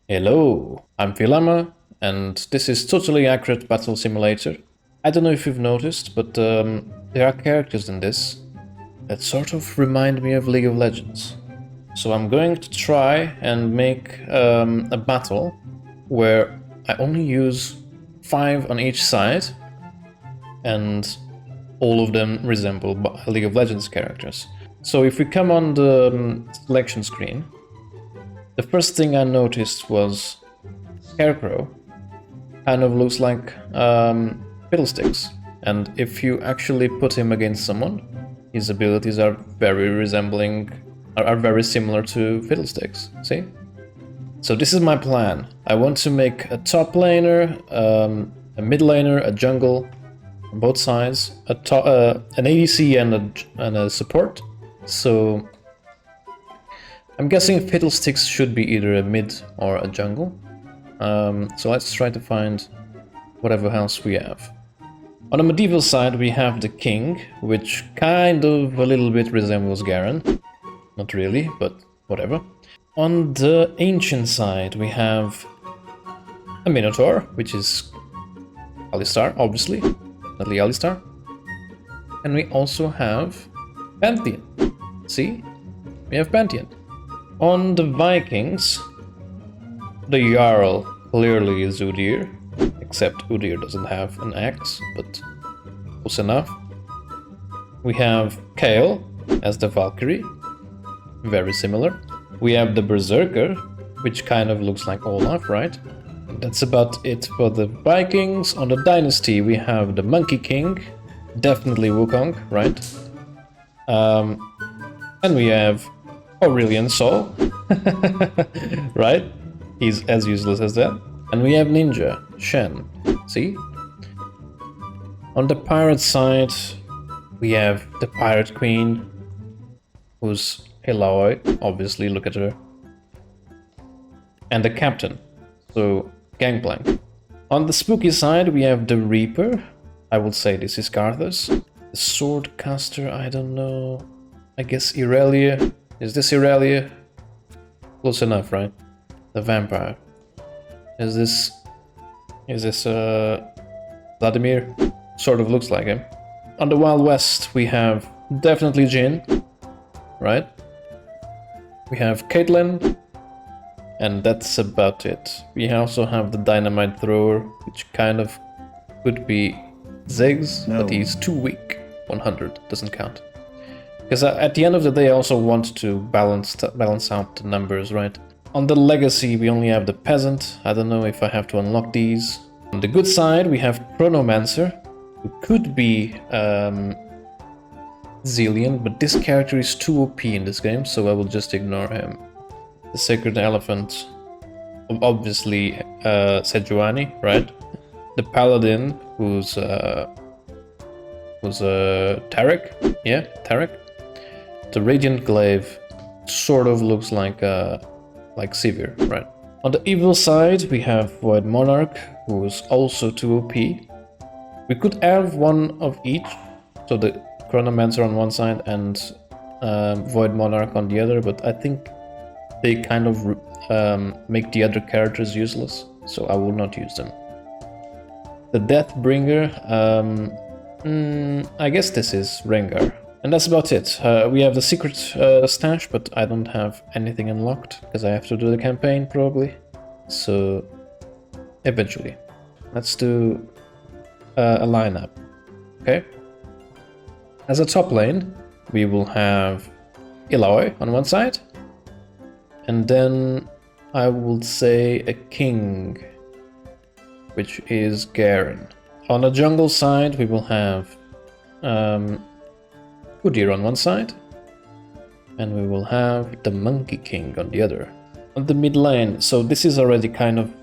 Hello, I'm Filama, and this is totally accurate battle simulator. I don't know if you've noticed, but there are characters in this that sort of remind me of League of Legends. So I'm going to try and make a battle where I only use 5 on each side, and all of them resemble League of Legends characters. So if we come on the selection screen, the first thing I noticed was Scarecrow kind of looks like Fiddlesticks, and if you actually put him against someone, his abilities are very similar to Fiddlesticks. See? So this is my plan. I want to make a top laner, a mid laner, a jungle, on both sides, an ADC and a support. So I'm guessing Fiddlesticks should be either a mid or a jungle. So let's try to find whatever else we have. On the medieval side we have the king, which kind of a little bit resembles Garen. Not really, but whatever. On the ancient side we have a Minotaur, which is Alistar, obviously. Definitely Alistar. And we also have Pantheon. See? We have Pantheon. On the Vikings, the Jarl clearly is Udyr, except Udyr doesn't have an axe, but close enough. We have Kael as the Valkyrie, very similar. We have the Berserker, which kind of looks like Olaf, right? That's about it for the Vikings. On the Dynasty, we have the Monkey King, definitely Wukong, right? And we have Aurelian Sol, right? He's as useless as that. And we have Ninja, Shen, see? On the pirate side, we have the Pirate Queen, who's Eloy, obviously, look at her. And the Captain, so Gangplank. On the spooky side, we have the Reaper, I would say this is Karthus. The Swordcaster, I don't know, I guess Irelia. Is this Irelia? Close enough, right? The Vampire. Is this Vladimir? Sort of looks like him. On the Wild West we have definitely Jhin, right? We have Caitlyn, and that's about it. We also have the Dynamite Thrower, which kind of could be Ziggs, but he's too weak. 100 doesn't count. Because at the end of the day I also want to balance out the numbers, right? On the Legacy we only have the Peasant. I don't know if I have to unlock these. On the good side we have Chronomancer, who could be Zillion, but this character is too OP in this game, so I will just ignore him. The Sacred Elephant, obviously Sejuani, right? The Paladin, who's Tarek? Yeah, Tarek. The Radiant Glaive sort of looks like Sivir, right? On the evil side, we have Void Monarch, who is also too OP. We could have one of each, so the Chronomancer on one side and Void Monarch on the other, but I think they kind of make the other characters useless, so I will not use them. The Deathbringer, I guess this is Rengar. And that's about it. We have the secret stash, but I don't have anything unlocked, because I have to do the campaign, probably. So, eventually. Let's do a lineup, okay? As a top lane, we will have Eloy on one side, and then I will say a king, which is Garen. On the jungle side, we will have Udyr on one side, and we will have the Monkey King on the other. On the mid lane, so this is already kind of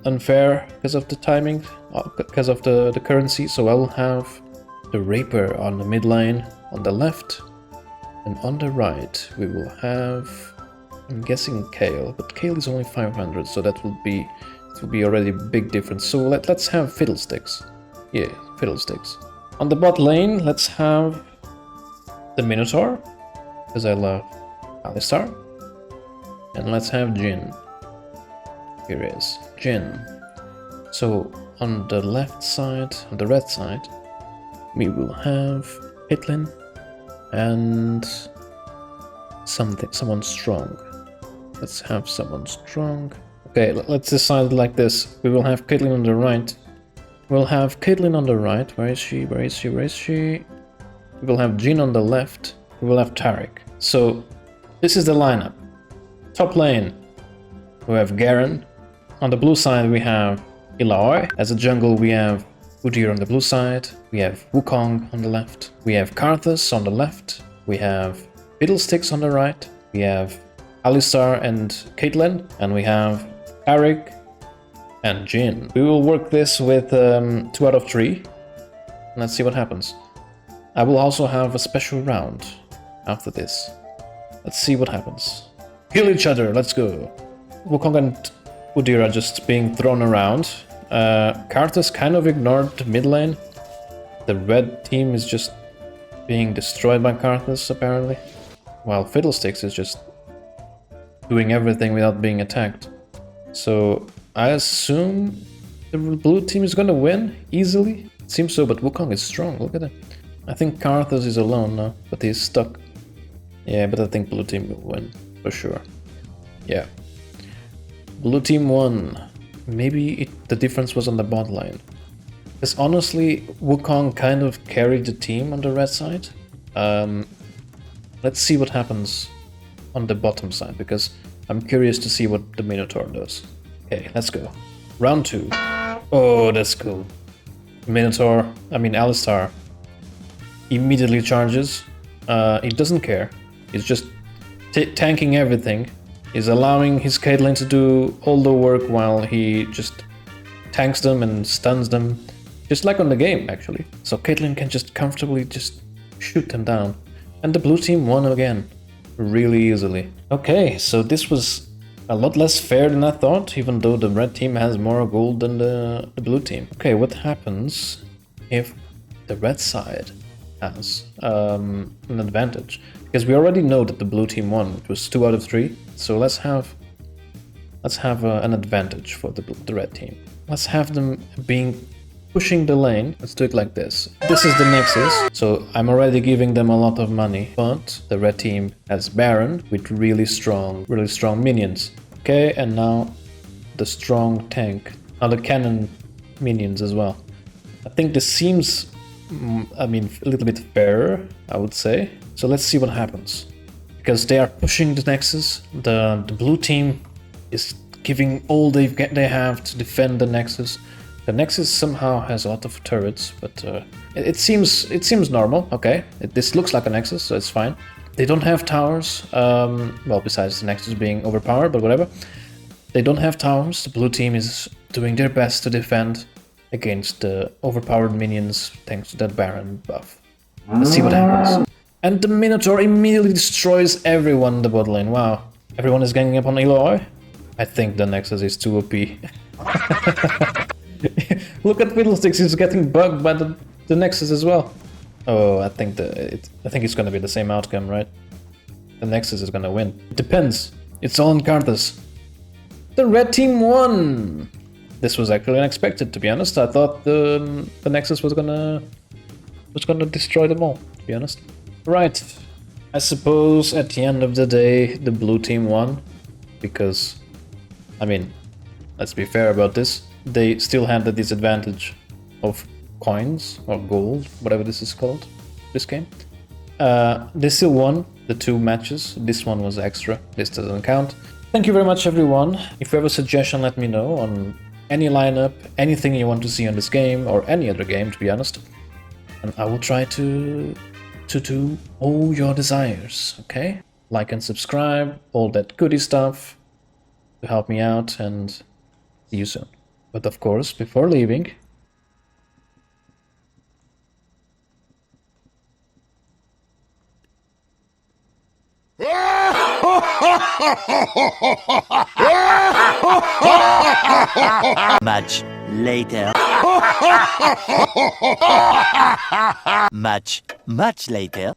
unfair because of the timing, because of the currency, so I will have the Reaper on the mid lane on the left, and on the right we will have, I'm guessing Kael, but Kael is only 500, so that will be already a big difference. So let's have Fiddlesticks. Yeah, Fiddlesticks. On the bot lane, let's have the Minotaur, because I love Alistar. And let's have Jhin. Here is Jin. So on the left side, on the red side, we will have Caitlyn and someone strong. Let's have someone strong. Okay, let's decide like this. We will have Caitlyn on the right. We'll have Caitlyn on the right. Where is she? Where is she? Where is she? We will have Jin on the left. We will have phtarticc. So this is the lineup. Top lane, we have Garen. On the blue side, we have Eloy. As a jungle, we have Udyr on the blue side. We have Wukong on the left. We have Karthus on the left. We have Fiddlesticks on the right. We have Alistar and Caitlyn. And we have phtarticc and Jin. We will work this with 2 out of 3. Let's see what happens. I will also have a special round after this. Let's see what happens. Kill each other, let's go. Wukong and Udyr are just being thrown around. Karthus kind of ignored the mid lane. The red team is just being destroyed by Karthus, apparently. While Fiddlesticks is just doing everything without being attacked. So I assume the blue team is gonna win easily. It seems so, but Wukong is strong, look at him. I think Karthus is alone now, but he's stuck. Yeah, but I think blue team will win, for sure. Yeah. Blue team won. Maybe the difference was on the bot lane. Because honestly, Wukong kind of carried the team on the red side. Let's see what happens on the bottom side, because I'm curious to see what the Minotaur does. Okay, let's go. Round 2. Oh, that's cool. Alistar immediately charges. He doesn't care. He's just tanking everything. He's allowing his Caitlyn to do all the work while he just tanks them and stuns them. Just like on the game, actually. So Caitlyn can just comfortably just shoot them down. And the blue team won again. Really easily. Okay, so this was a lot less fair than I thought, even though the red team has more gold than the blue team. Okay, what happens if the red side has an advantage? Because we already know that the blue team won. It was 2 out of 3. So let's have an advantage for the red team. Let's have them pushing the lane. Let's do it like this. This is the Nexus, so I'm already giving them a lot of money. But the red team has Baron with really strong minions. Okay, and now the strong tank. Now the cannon minions as well. I think this seems, a little bit fairer, I would say. So let's see what happens. Because they are pushing the Nexus. The blue team is giving all they have to defend the Nexus. The Nexus somehow has a lot of turrets, but it seems normal. Okay, this looks like a Nexus, so it's fine. They don't have towers. Well, besides the Nexus being overpowered, but whatever. They don't have towers. The blue team is doing their best to defend against the overpowered minions thanks to that Baron buff. Let's see what happens. And the Minotaur immediately destroys everyone in the bot lane. Wow. Everyone is ganging up on Eloy. I think the Nexus is too OP. Look at Fiddlesticks, he's getting bugged by the Nexus as well. Oh, I think it's gonna be the same outcome, right? The Nexus is gonna win. It depends. It's all in Karthus. The red team won! This was actually unexpected, to be honest. I thought the Nexus was gonna destroy them all, to be honest. Right. I suppose at the end of the day, the blue team won. Because, let's be fair about this. They still had the disadvantage of coins or gold, whatever this is called, this game. They still won the 2 matches. This one was extra. This doesn't count. Thank you very much, everyone. If you have a suggestion, let me know on any lineup, anything you want to see on this game, or any other game, to be honest. And I will try to do all your desires, okay? Like and subscribe, all that goody stuff to help me out, and see you soon. But of course, before leaving, Much later. Much later.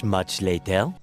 Much later.